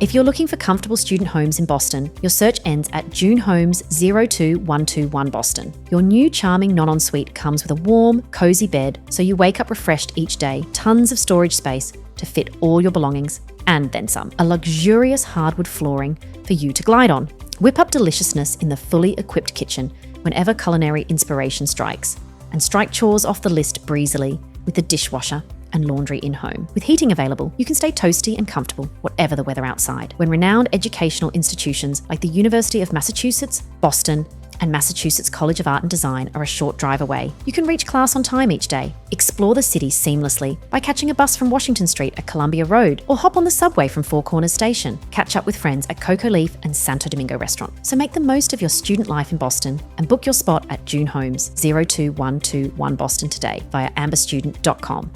If you're looking for comfortable student homes in Boston, your search ends at June Homes 02121 Boston. Your new charming non-ensuite comes with a warm, cozy bed so you wake up refreshed each day, tons of storage space to fit all your belongings, and then some. A luxurious hardwood flooring for you to glide on. Whip up deliciousness in the fully equipped kitchen whenever culinary inspiration strikes, and strike chores off the list breezily with the dishwasher and laundry in-home. With heating available, you can stay toasty and comfortable whatever the weather outside. When renowned educational institutions like the University of Massachusetts, Boston, and Massachusetts College of Art and Design are a short drive away, you can reach class on time each day. Explore the city seamlessly by catching a bus from Washington Street at Columbia Road, or hop on the subway from Four Corners Station. Catch up with friends at Coco Leaf and Santo Domingo Restaurant. So make the most of your student life in Boston and book your spot at June Homes 02121 Boston today via amberstudent.com.